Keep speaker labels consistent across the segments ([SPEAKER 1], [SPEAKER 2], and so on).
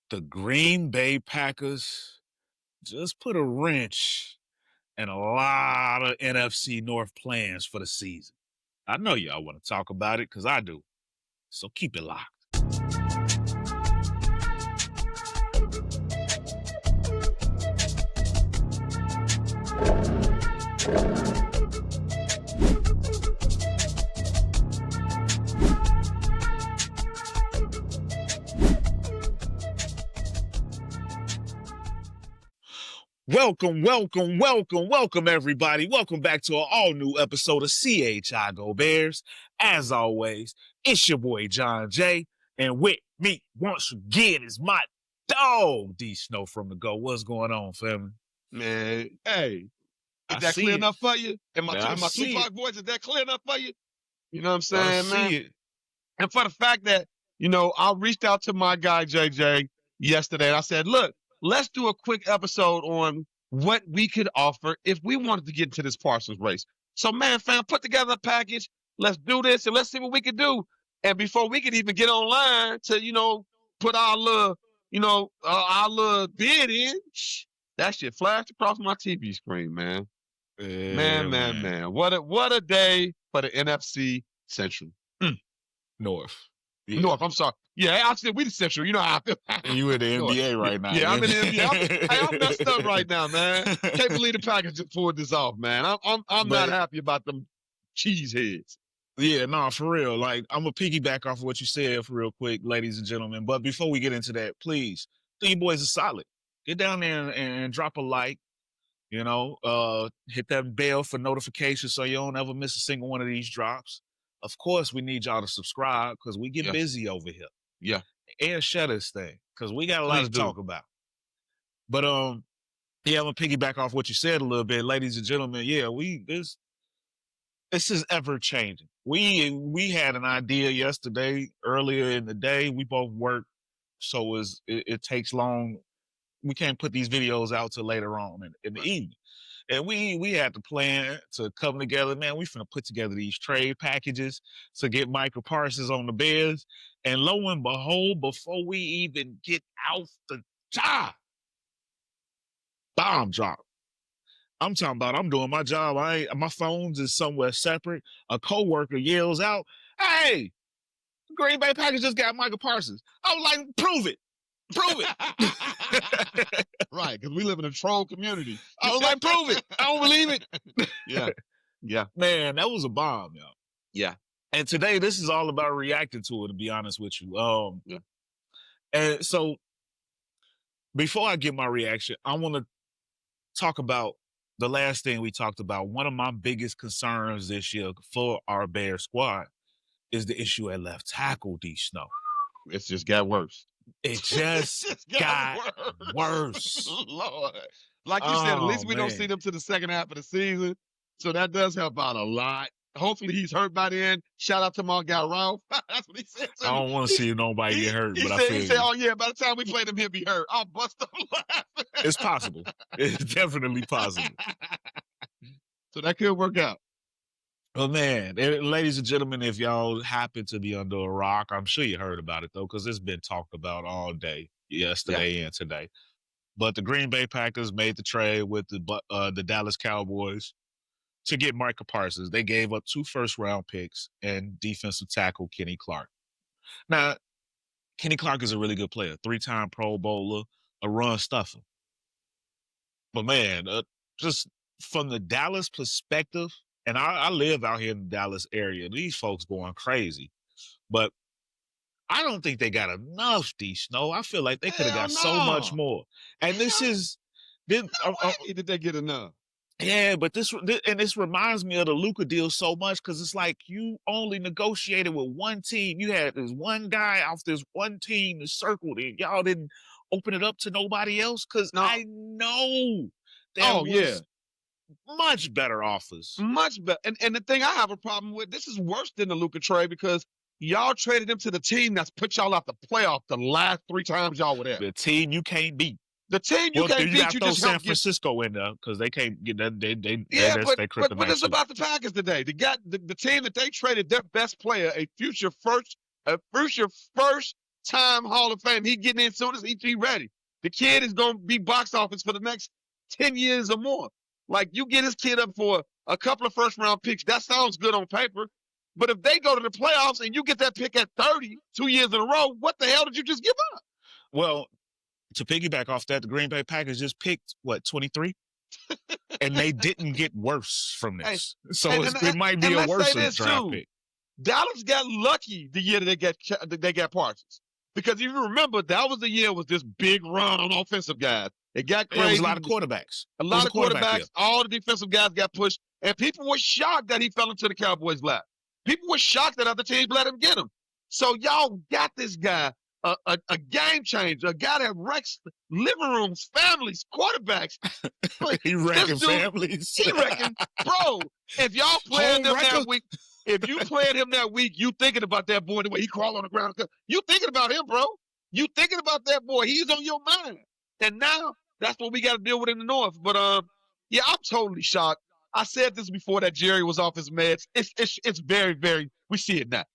[SPEAKER 1] The Green Bay Packers just put a wrench in a lot of NFC North plans for the season. I know y'all want to talk about it because I do. So keep it locked. Welcome, everybody. Welcome back to an all-new episode of CHI Go Bears. As always, it's your boy, John Jay, and with me once again is my dog, Dee Snow from the Go. What's going on, family?
[SPEAKER 2] Man, hey, is that clear enough for you? And my Tupac voice, is that clear enough for you? You know what I'm saying, man? It. And for the fact that, I reached out to my guy, JJ, yesterday, and I said, look, let's do a quick episode on what we could offer if we wanted to get into this Parsons race. So, man, fam, put together a package. Let's do this, and let's see what we can do. And before we could even get online to, put our little, our little bid in, that shit flashed across my TV screen, man. Yeah, man. What a day for the NFC Central.
[SPEAKER 1] North.
[SPEAKER 2] Yeah. North, I'm sorry. Yeah, I said we the Central. You know how I feel.
[SPEAKER 1] You in the NBA right now.
[SPEAKER 2] Yeah, I'm in the NBA. I'm messed up right now, man. Can't believe the Packers just pulled this off, man. I'm not happy about them cheese heads.
[SPEAKER 1] Yeah, no, for real. Like, I'm going to piggyback off of what you said for real quick, ladies and gentlemen. But before we get into that, please, do you boys are solid. Get down there and drop a like. Hit that bell for notifications so you don't ever miss a single one of these drops. Of course, we need y'all to subscribe because we get busy over here.
[SPEAKER 2] Yeah.
[SPEAKER 1] And share this thing because we got a lot to talk about. But, I'm going to piggyback off what you said a little bit, ladies and gentlemen. Yeah, this is ever changing. We had an idea yesterday, earlier in the day. We both work, so it takes long. We can't put these videos out till later on in the evening. And we had to plan to come together. Man, we finna put together these trade packages to get Micah Parsons on the Bears. And lo and behold, before we even get out the job, bomb drop. I'm talking about I'm doing my job. My phone's is somewhere separate. A coworker yells out, "Hey, Green Bay Packers just got Micah Parsons." I was like, prove it.
[SPEAKER 2] Right, because we live in a troll community.
[SPEAKER 1] I was like, prove it. I don't believe it.
[SPEAKER 2] Yeah.
[SPEAKER 1] Man, that was a bomb, yo.
[SPEAKER 2] Yeah.
[SPEAKER 1] And today, this is all about reacting to it, to be honest with you. And so, before I give my reaction, I want to talk about the last thing we talked about. One of my biggest concerns this year for our Bear squad is the issue at left tackle, Dee Snow.
[SPEAKER 2] It's just got worse.
[SPEAKER 1] It just got worse.
[SPEAKER 2] Lord. Like you said, at least we don't see them to the second half of the season. So that does help out a lot. Hopefully he's hurt by the end. Shout out to my guy, Ralph. That's what he said.
[SPEAKER 1] I don't want to see nobody get hurt, but
[SPEAKER 2] he said, oh, yeah, by the time we play them, he'll be hurt. I'll bust up laughing.
[SPEAKER 1] It's possible. It's definitely possible.
[SPEAKER 2] So that could work out.
[SPEAKER 1] Well, man, ladies and gentlemen, if y'all happen to be under a rock, I'm sure you heard about it, though, because it's been talked about all day, yesterday and today. But the Green Bay Packers made the trade with the Dallas Cowboys to get Micah Parsons. They gave up 2 first-round picks and defensive tackle Kenny Clark. Now, Kenny Clark is a really good player, 3-time Pro Bowler, a run stuffer. But, man, just from the Dallas perspective, and I live out here in the Dallas area. These folks going crazy. But I don't think they got enough, Dee Snow. I feel like they could have got so much more. And this is...
[SPEAKER 2] Did they get enough?
[SPEAKER 1] Yeah, but this reminds me of the Luka deal so much because it's like you only negotiated with one team. You had this one guy off this one team that circled it. Y'all didn't open it up to nobody else because I know there was much better offers.
[SPEAKER 2] Much better. And the thing I have a problem with, this is worse than the Luka trade because y'all traded him to the team that's put y'all out the playoff the last 3 times y'all were there.
[SPEAKER 1] The team you can't beat.
[SPEAKER 2] The team you can't beat, you just
[SPEAKER 1] San Francisco in there because they can't get that.
[SPEAKER 2] But it's about the Packers today. The team that they traded their best player, a future first time Hall of Fame. He getting in as soon as he ready. The kid is going to be box office for the next 10 years or more. Like, you get his kid up for a couple of first-round picks. That sounds good on paper. But if they go to the playoffs and you get that pick at 30 2 years in a row, what the hell did you just give up?
[SPEAKER 1] Well, to piggyback off that, the Green Bay Packers just picked, 23? And they didn't get worse from this. So it might be a worse draft pick.
[SPEAKER 2] Dallas got lucky the year that they got Parsons. Because if you remember, that was the year with this big run on offensive guys. It got crazy.
[SPEAKER 1] There was a lot of quarterbacks.
[SPEAKER 2] All the defensive guys got pushed. And people were shocked that he fell into the Cowboys' lap. People were shocked that other teams let him get him. So y'all got this guy, a game changer, a guy that wrecks living rooms, families, quarterbacks.
[SPEAKER 1] He wrecking families.
[SPEAKER 2] He wrecking. Bro, if y'all playing him that week, if you playing him that week, you thinking about that boy the way he crawl on the ground. You thinking about him, bro. You thinking about that boy. He's on your mind. And now that's what we got to deal with in the North. But yeah, I'm totally shocked. I said this before that Jerry was off his meds. It's very, very. We see it now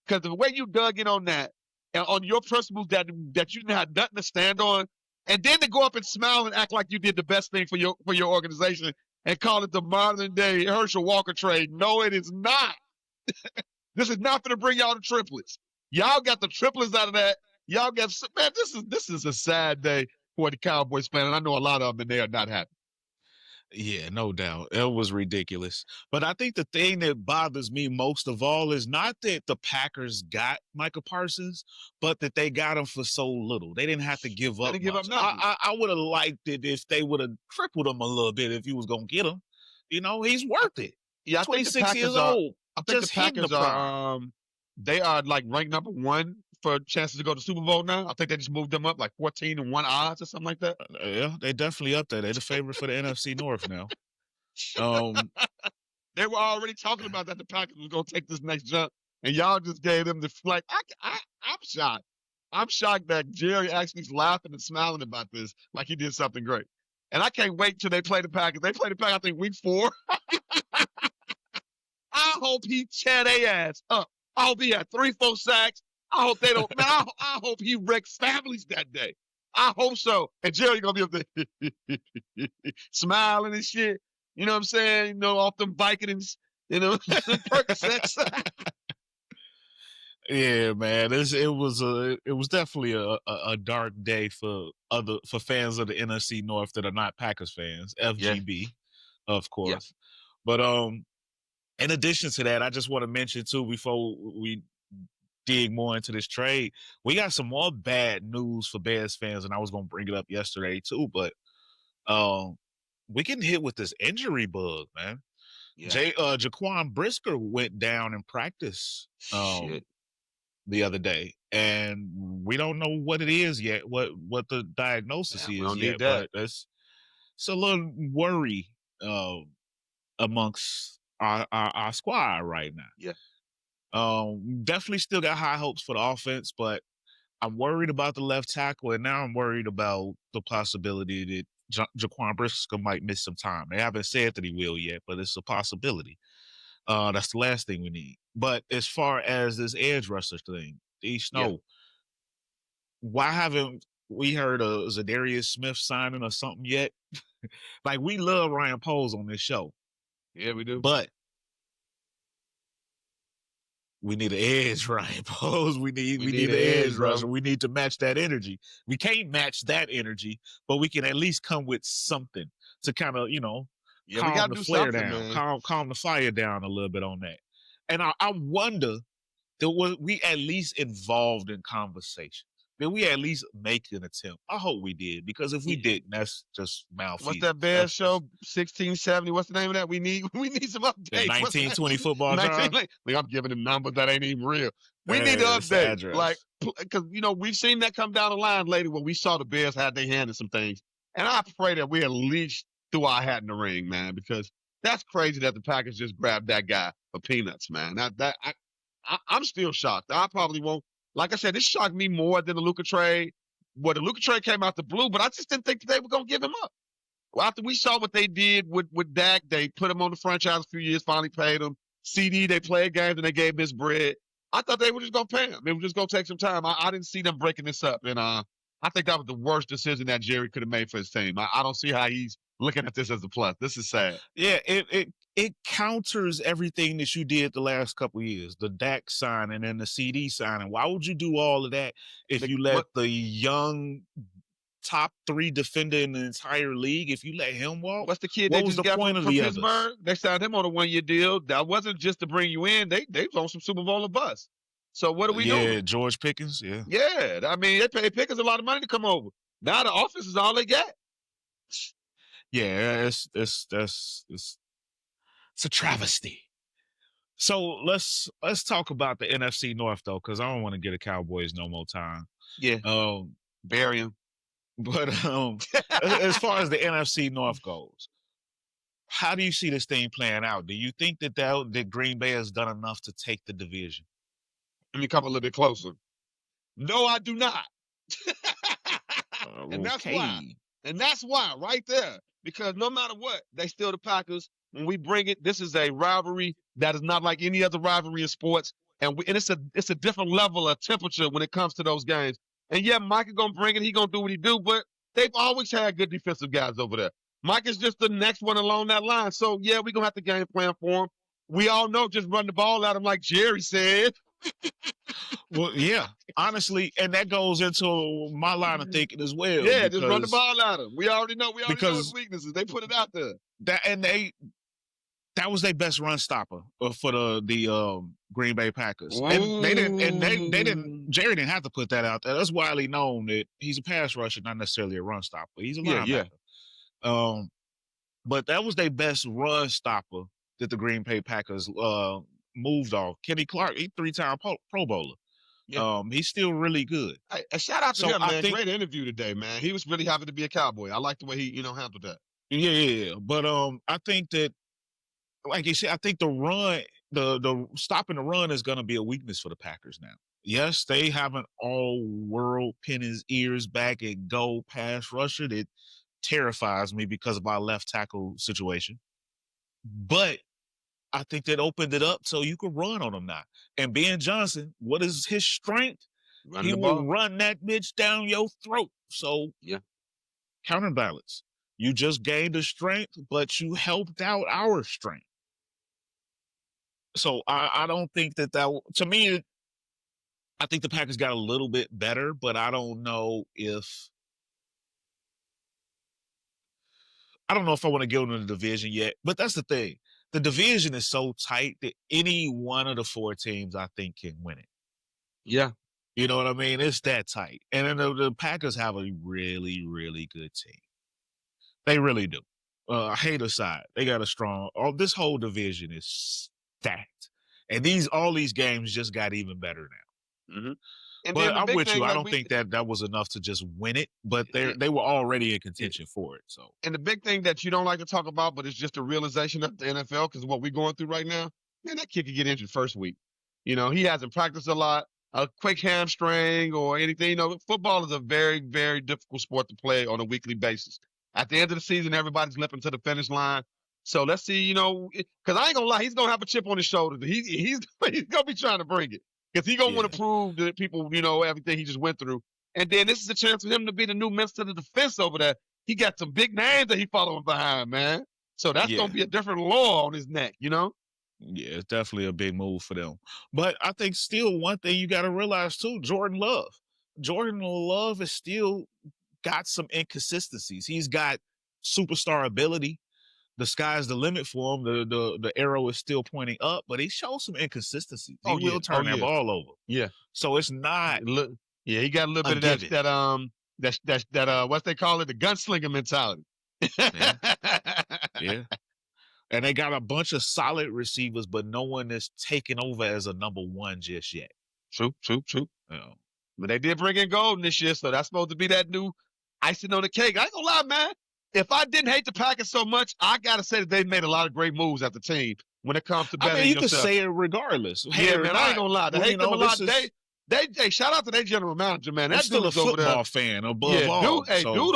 [SPEAKER 2] because the way you dug in on that and on your principles that you didn't have nothing to stand on, and then to go up and smile and act like you did the best thing for your organization and call it the modern day Herschel Walker trade. No, it is not. This is not going to bring y'all the triplets. Y'all got the triplets out of that. Y'all got, man, this is a sad day for the Cowboys fan, and I know a lot of them, and they are not happy.
[SPEAKER 1] Yeah, no doubt. It was ridiculous. But I think the thing that bothers me most of all is not that the Packers got Micah Parsons, but that they got him for so little. They didn't have to give up much. I would have liked it if they would have tripled him a little bit if you was going to get him. You know, he's worth it.
[SPEAKER 2] Yeah, I
[SPEAKER 1] 26 years old.
[SPEAKER 2] I think the Packers are they are like ranked number 1 for chances to go to Super Bowl now. I think they just moved them up like 14-1 odds or something like that.
[SPEAKER 1] Yeah, they definitely up there. They're the favorite for the NFC North now.
[SPEAKER 2] They were already talking about that the Packers was gonna take this next jump, and y'all just gave them the like. I'm shocked. I'm shocked that Jerry actually is laughing and smiling about this like he did something great. And I can't wait till they play the Packers. They play the Packers, I think, week 4. I hope he tear their ass up. I hope he had 3-4 sacks. I hope they don't. Man, I hope he wrecks families that day. I hope so. And Jerry gonna be up there smiling and shit. You know what I'm saying? You know, off them Vikings, you know, Percocets.
[SPEAKER 1] Yeah, man. It was definitely a dark day for fans of the NFC North that are not Packers fans. FGB, of course. Yeah. But in addition to that, I just want to mention too, before we dig more into this trade, we got some more bad news for Bears fans, and I was gonna bring it up yesterday too, but we getting hit with this injury bug, man. Yeah. Jaquan Brisker went down in practice the other day, and we don't know what it is yet, what the diagnosis is yet, but it's a little worry amongst our squad right now.
[SPEAKER 2] Yeah.
[SPEAKER 1] Definitely still got high hopes for the offense, but I'm worried about the left tackle, and now I'm worried about the possibility that Jaquan Brisker might miss some time. They haven't said that he will yet, but it's a possibility. That's the last thing we need. But as far as this edge rusher thing, Dee Snow, why haven't we heard of Zadarius Smith signing or something yet? Like, we love Ryan Poles on this show.
[SPEAKER 2] Yeah, we do.
[SPEAKER 1] But we need an edge, Ryan Poles. We need an edge rusher. We need to match that energy. We can't match that energy, but we can at least come with something to kind of, calm the flare down, calm the fire down a little bit on that. And I wonder, were we at least involved in conversation? Did we at least make an attempt? I hope we did, because if we didn't, that's just malfeasance.
[SPEAKER 2] What's that Bears show? 1670. What's the name of that? We need some updates.
[SPEAKER 1] The 1920 football drive.
[SPEAKER 2] Like, I'm giving them numbers that ain't even real. We need to update. Like, because we've seen that come down the line later when we saw the Bears had their hand in some things, and I pray that we at least threw our hat in the ring, man, because that's crazy that the Packers just grabbed that guy for peanuts, man. I'm still shocked. I probably won't. Like I said, this shocked me more than the Luka trade. Well, the Luka trade came out the blue, but I just didn't think they were going to give him up. Well, after we saw what they did with Dak, they put him on the franchise a few years, finally paid him. CD, they played games and they gave him his bread. I thought they were just gonna pay him. They were just gonna take some time. I didn't see them breaking this up, and I think that was the worst decision that Jerry could have made for his team. I don't see how he's looking at this as a plus. This is sad.
[SPEAKER 1] Yeah, it counters everything that you did the last couple of years, the Dak signing and the CD signing. Why would you do all of that if you let the young top 3 defender in the entire league, if you let him walk?
[SPEAKER 2] What's the kid
[SPEAKER 1] what
[SPEAKER 2] they
[SPEAKER 1] was
[SPEAKER 2] just
[SPEAKER 1] the
[SPEAKER 2] got
[SPEAKER 1] point
[SPEAKER 2] from
[SPEAKER 1] of the
[SPEAKER 2] Pittsburgh?
[SPEAKER 1] others?
[SPEAKER 2] They signed him on a 1-year deal. That wasn't just to bring you in. They was on some Super Bowl or bust. So what are we doing?
[SPEAKER 1] Yeah, George Pickens. Yeah.
[SPEAKER 2] Yeah, I mean they pay Pickens a lot of money to come over. Now the offense is all they got.
[SPEAKER 1] Yeah, it's a travesty. So let's talk about the NFC North though, because I don't want to get the Cowboys no more time.
[SPEAKER 2] Yeah. Bury him.
[SPEAKER 1] But as far as the NFC North goes, how do you see this thing playing out? Do you think that Green Bay has done enough to take the division?
[SPEAKER 2] Let me come a little bit closer. No, I do not. And that's why. And that's why right there. Because no matter what, they still the Packers. When we bring it, this is a rivalry that is not like any other rivalry in sports. And it's a different level of temperature when it comes to those games. And yeah, Micah gonna bring it. He gonna do what he do. But they've always had good defensive guys over there. Mike is just the next one along that line. So yeah, we're gonna have to game plan for him. We all know just run the ball at him like Jerry said.
[SPEAKER 1] Well, yeah, honestly, and that goes into my line of thinking as well.
[SPEAKER 2] Yeah, just run the ball at him. We already know his weaknesses. They put it out there.
[SPEAKER 1] That was their best run stopper for the Green Bay Packers.
[SPEAKER 2] Ooh.
[SPEAKER 1] And they didn't. Jerry didn't have to put that out there. That's widely known that he's a pass rusher, not necessarily a run stopper. He's a linebacker. Yeah. But that was their best run stopper that the Green Bay Packers moved off. Kenny Clark, he's 3-time Pro Bowler. Yeah. He's still really good.
[SPEAKER 2] Hey, a shout out to him, man. Great interview today, man. He was really happy to be a Cowboy. I like the way he, handled that.
[SPEAKER 1] Yeah. But I think that, like you said, I think the run, the stopping the run is going to be a weakness for the Packers now. Yes, they have an all-world pin his ears back and go pass rusher that terrifies me because of our left tackle situation. But I think that opened it up so you could run on him now. And Ben Johnson, what is his strength? He will run that bitch down your throat. So
[SPEAKER 2] yeah,
[SPEAKER 1] counterbalance. You just gained a strength, but you helped out our strength. So I don't think that to me, I think the Packers got a little bit better, but I don't know if I want to get into the division yet. But that's the thing. The division is so tight that any one of the 4 teams, I think, can win it.
[SPEAKER 2] Yeah.
[SPEAKER 1] You know what I mean? It's that tight. And then the Packers have a really, really good team. They really do. Hate aside, they got a strong – this whole division is stacked. And all these games just got even better now.
[SPEAKER 2] Mm-hmm.
[SPEAKER 1] But I'm with you. I don't think that was enough to just win it, but they were already in contention for it. So,
[SPEAKER 2] and the big thing that you don't like to talk about, but it's just a realization of the NFL, because what we're going through right now, man, that kid could get injured first week. He hasn't practiced a lot, a quick hamstring or anything. Football is a very, very difficult sport to play on a weekly basis. At the end of the season, everybody's limping to the finish line. So let's see, because I ain't gonna lie, he's gonna have a chip on his shoulder. He's gonna be trying to bring it. Because he's going to want to prove to people, everything he just went through. And then this is a chance for him to be the new minister of the defense over there. He got some big names that he following behind, man. So that's going to be a different law on his neck, Yeah,
[SPEAKER 1] it's definitely a big move for them. But I think still one thing you got to realize, too, Jordan Love has still got some inconsistencies. He's got superstar ability. The sky's the limit for him. The arrow is still pointing up, but he shows some inconsistencies. He will turn that ball over.
[SPEAKER 2] Yeah.
[SPEAKER 1] So it's not.
[SPEAKER 2] Yeah, he got a little bit of that what they call it, the gunslinger mentality.
[SPEAKER 1] Yeah. And they got a bunch of solid receivers, but no one is taking over as a number 1 just yet.
[SPEAKER 2] True. But they did bring in Golden this year, so that's supposed to be that new icing on the cake. I ain't gonna lie, man. If I didn't hate the Packers so much, I got to say that they made a lot of great moves at the team when it comes to bettering yourself.
[SPEAKER 1] You can say it regardless.
[SPEAKER 2] Yeah, man, I ain't going to lie. They hate them a lot. They shout out to their general manager, man. That
[SPEAKER 1] still a football fan above all.
[SPEAKER 2] Dude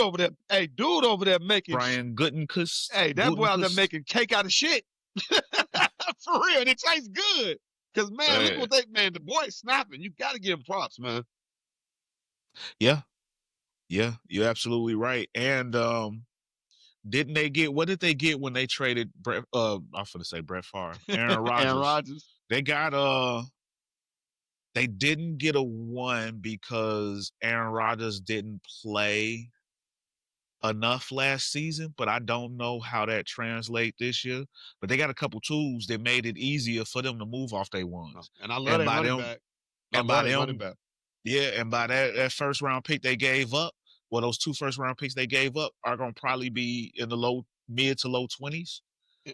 [SPEAKER 2] over there making
[SPEAKER 1] Brian Gutekunst.
[SPEAKER 2] Hey, that boy out there making cake out of shit. For real, and it tastes good. Because, man, look what the boy's snapping. You got to give him props, man.
[SPEAKER 1] Yeah. Yeah, you're absolutely right. And what did they get when they traded I'm gonna say Brett Favre, Aaron Rodgers.
[SPEAKER 2] Aaron Rodgers.
[SPEAKER 1] They got they didn't get a 1 because Aaron Rodgers didn't play enough last season, but I don't know how that translate this year. But they got a couple tools that made it easier for them to move off their ones.
[SPEAKER 2] And I love that running back.
[SPEAKER 1] Running back. Yeah, and by that first round pick they gave up, those 2 first round picks they gave up are gonna probably be in the mid to low 20s.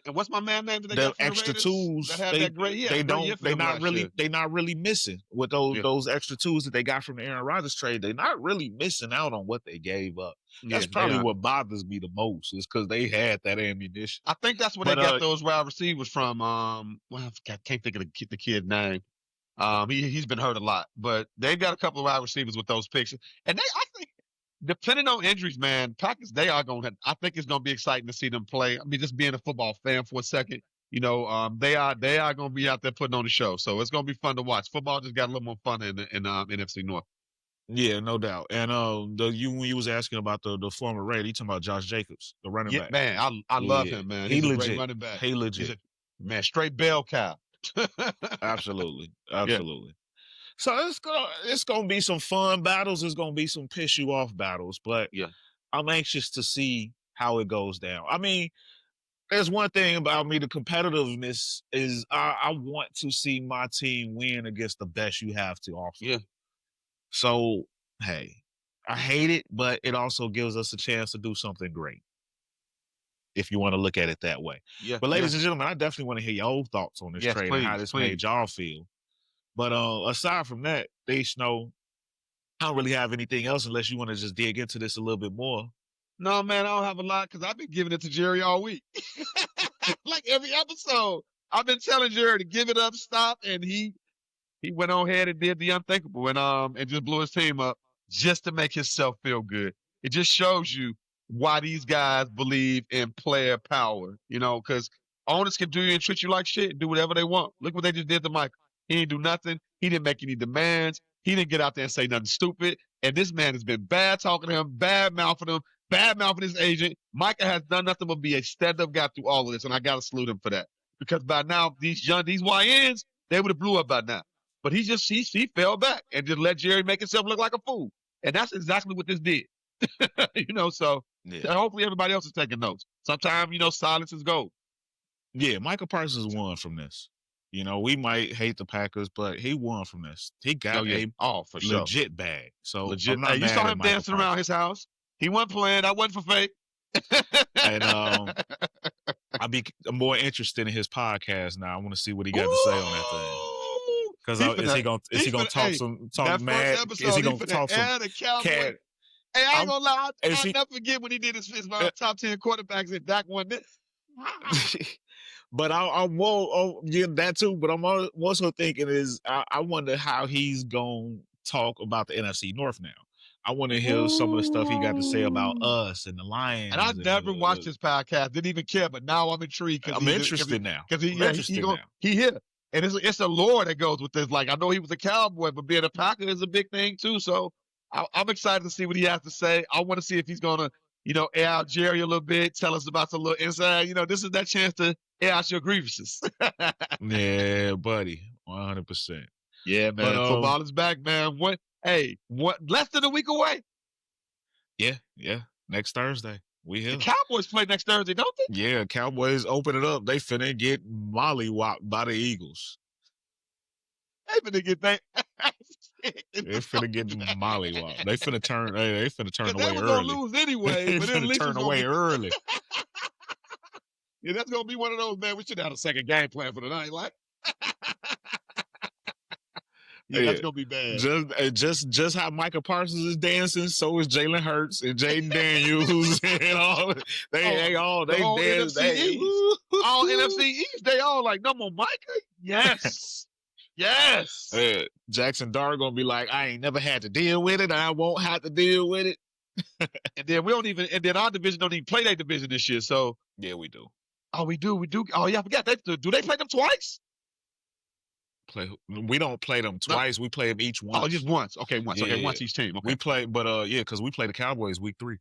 [SPEAKER 2] And what's my man name that they got from
[SPEAKER 1] extra
[SPEAKER 2] the
[SPEAKER 1] tools
[SPEAKER 2] that had that great
[SPEAKER 1] they're not really missing with those extra tools that they got from the Aaron Rodgers trade. They're not really missing out on what they gave up. That's probably what bothers me the most, is because they had that ammunition.
[SPEAKER 2] I think that's where they got those wide receivers from. I can't think of the kid's name. He's been hurt a lot, but they've got a couple of wide receivers with those picks. And I think, depending on injuries, man, Packers, I think it's going to be exciting to see them play. I mean, just being a football fan for a second, they are going to be out there putting on the show. So it's going to be fun to watch. Football just got a little more fun in NFC North.
[SPEAKER 1] Yeah, no doubt. And when you was asking about the former Raider, you talking about Josh Jacobs, the running back.
[SPEAKER 2] Man, I love him, man. He's a great running back.
[SPEAKER 1] He legit.
[SPEAKER 2] Man, straight bell cow.
[SPEAKER 1] Absolutely. Yeah. So it's gonna be some fun battles. It's gonna be some piss you off battles, but I'm anxious to see how it goes down. I mean, there's one thing about me, the competitiveness is I want to see my team win against the best you have to offer.
[SPEAKER 2] Yeah.
[SPEAKER 1] So hey, I hate it, but it also gives us a chance to do something great, if you want to look at it that way.
[SPEAKER 2] Yeah.
[SPEAKER 1] But ladies and gentlemen, I definitely want to hear your thoughts on this trade and how this made y'all feel. But aside from that, Dee Snow, I don't really have anything else unless you want to just dig into this a little bit more.
[SPEAKER 2] No, man, I don't have a lot because I've been giving it to Jerry all week. Like every episode, I've been telling Jerry to give it up, stop, and he went on ahead and did the unthinkable and just blew his team up just to make himself feel good. It just shows you why these guys believe in player power, because owners can do you and treat you like shit, do whatever they want. Look what they just did to Micah. He didn't do nothing. He didn't make any demands. He didn't get out there and say nothing stupid. And this man has been bad talking to him, bad mouthing him, bad mouthing his agent. Micah has done nothing but be a stand-up guy through all of this, and I got to salute him for that. Because by now, these YNs, they would have blew up by now. But he fell back and just let Jerry make himself look like a fool. And that's exactly what this did. So hopefully everybody else is taking notes. Sometimes, silence is gold.
[SPEAKER 1] Yeah, Micah Parsons won from this. We might hate the Packers, but he won from this. He got
[SPEAKER 2] for
[SPEAKER 1] legit
[SPEAKER 2] sure.
[SPEAKER 1] bag. So
[SPEAKER 2] legit. Hey, you saw him dancing around his house. He wasn't playing. That wasn't for fake.
[SPEAKER 1] And I'll be more interested in his podcast now. I want to see what he got to say on that thing. Because is he gonna talk mad? Is he gonna talk some cat?
[SPEAKER 2] Hey, I ain't gonna lie. I'll never forget when he did his top 10 quarterbacks and Dak won this.
[SPEAKER 1] But that too. But I'm also thinking I wonder how he's gonna talk about the NFC North now. I want to hear some of the stuff he got to say about us and the Lions.
[SPEAKER 2] And I never watched his podcast, didn't even care. But now I'm intrigued.
[SPEAKER 1] I'm interested now.
[SPEAKER 2] Because he here. And it's a lore that goes with this. Like, I know he was a Cowboy, but being a Packer is a big thing too. So I'm excited to see what he has to say. I want to see if he's going to, air out Jerry a little bit, tell us about some little inside. This is that chance to air out your grievances.
[SPEAKER 1] Yeah, buddy. 100%.
[SPEAKER 2] Yeah, man. But, football is back, man. Less than a week away?
[SPEAKER 1] Yeah. Next Thursday. We here.
[SPEAKER 2] The Cowboys play next Thursday, don't they?
[SPEAKER 1] Yeah, Cowboys open it up. They finna get mollywopped by the Eagles.
[SPEAKER 2] They finna get that.
[SPEAKER 1] They finna get mollywopped. They finna turn. They finna turn away early.
[SPEAKER 2] They were gonna lose anyway.
[SPEAKER 1] They finna turn away early.
[SPEAKER 2] Yeah, that's gonna be one of those, man. We should have a second game plan for tonight, like. Yeah, that's gonna be bad.
[SPEAKER 1] Just how Micah Parsons is dancing, so is Jalen Hurts and Jaden Daniels and all. They all dance.
[SPEAKER 2] All NFC East. They all like, no more Micah. Yes. Yes.
[SPEAKER 1] Jackson Dart gonna be like, I ain't never had to deal with it. I won't have to deal with it.
[SPEAKER 2] And then our division don't even play that division this year. So
[SPEAKER 1] yeah, we do.
[SPEAKER 2] Oh, we do. Oh yeah, I forgot. Do they play them twice?
[SPEAKER 1] We don't play them twice. We play them each once.
[SPEAKER 2] Oh, just once. Okay, once. Yeah, okay, once each team. Okay.
[SPEAKER 1] We play, but because we play the Cowboys week 3.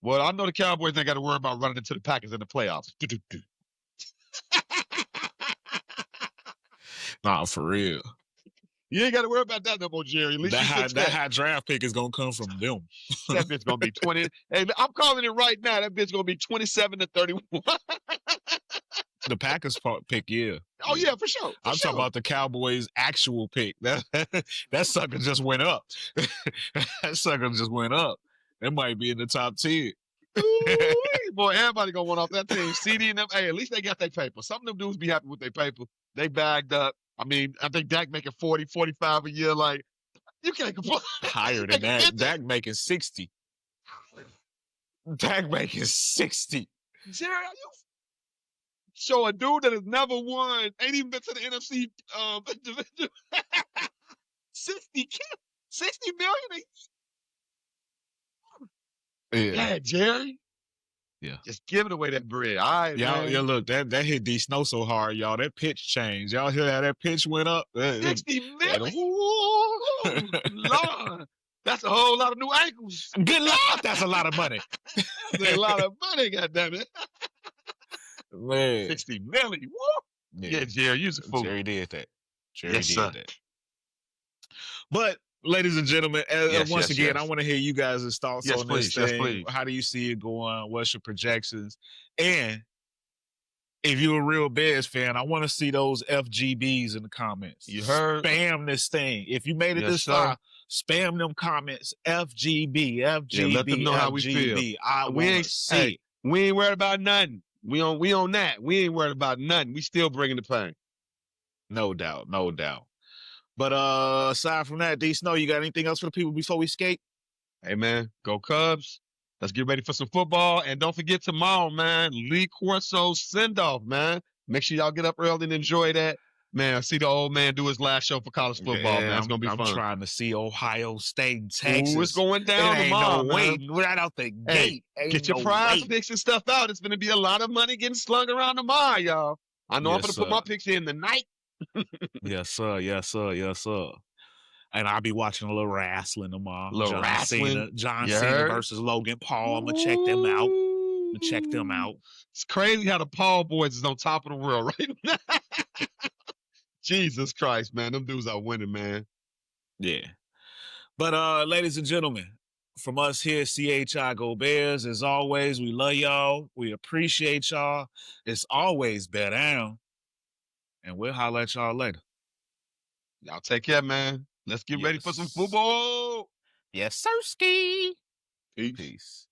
[SPEAKER 2] Well, I know the Cowboys ain't got to worry about running into the Packers in the playoffs.
[SPEAKER 1] Nah, for real.
[SPEAKER 2] You ain't got to worry about that no more, Jerry. At least
[SPEAKER 1] that high draft pick is gonna come from them.
[SPEAKER 2] That bitch gonna be 20. Hey, I'm calling it right now. That bitch gonna be 27-31.
[SPEAKER 1] The Packers pick, yeah.
[SPEAKER 2] Oh yeah, for sure.
[SPEAKER 1] I'm talking about the Cowboys' actual pick. That sucker just went up. That sucker just went up. It might be in the top 10.
[SPEAKER 2] Boy, everybody gonna want off that team. CD and them. Hey, at least they got their paper. Some of them dudes be happy with their paper. They bagged up. I mean, I think Dak making 40, 45 a year. Like, you can't complain.
[SPEAKER 1] Higher than that. Dak making 60. Dak making 60.
[SPEAKER 2] Jerry, are you? So a dude that has never won, ain't even been to the NFC division. 60 million. Yeah, Jerry.
[SPEAKER 1] Yeah.
[SPEAKER 2] Just giving away that bread. All right,
[SPEAKER 1] y'all,
[SPEAKER 2] man.
[SPEAKER 1] Yeah, look, that hit Dee Snow so hard, y'all. That pitch changed. Y'all hear how that pitch went up?
[SPEAKER 2] 60 million. Lord. That's a whole lot of new ankles.
[SPEAKER 1] Good Lord, that's a lot of money.
[SPEAKER 2] That's a lot of money, goddammit.
[SPEAKER 1] Man.
[SPEAKER 2] 60 million. Woo. Yeah, Jerry, you're a fool.
[SPEAKER 1] Jerry did that.
[SPEAKER 2] That.
[SPEAKER 1] But, ladies and gentlemen, once again, I want to hear you guys' thoughts on this thing.
[SPEAKER 2] Please.
[SPEAKER 1] How do you see it going? What's your projections? And if you're a real Bears fan, I want to see those FGBs in the comments.
[SPEAKER 2] You heard?
[SPEAKER 1] Spam this thing. If you made it this far, spam them comments. FGB.
[SPEAKER 2] Yeah, let them know how we feel. We ain't worried about nothing. We on that. We ain't worried about nothing. We still bringing the pain.
[SPEAKER 1] No doubt. But aside from that, Dee Snow, you got anything else for the people before we skate?
[SPEAKER 2] Hey, man, go Cubs. Let's get ready for some football. And don't forget tomorrow, man, Lee Corso's send-off, man. Make sure y'all get up early and enjoy that. Man, I see the old man do his last show for college football, man. It's going to be fun.
[SPEAKER 1] I'm trying to see Ohio State and Texas.
[SPEAKER 2] Ooh, it's going down tomorrow, man.
[SPEAKER 1] Waiting right out the gate.
[SPEAKER 2] Get your prize picks and stuff out. It's going to be a lot of money getting slung around tomorrow, y'all. I know I'm going to put my picks in tonight.
[SPEAKER 1] Yes, sir. And I'll be watching a little wrestling tomorrow. John Cena versus Logan Paul. I'm going to check them out.
[SPEAKER 2] It's crazy how the Paul boys is on top of the world right now. Jesus Christ, man. Them dudes are winning, man.
[SPEAKER 1] Yeah. But, ladies and gentlemen, from us here, CHI Go Bears, as always, we love y'all. We appreciate y'all. It's always bear down. And we'll holler at y'all later.
[SPEAKER 2] Y'all take care, man. Let's get ready for some football.
[SPEAKER 1] Yes, sirski.
[SPEAKER 2] Peace. Peace.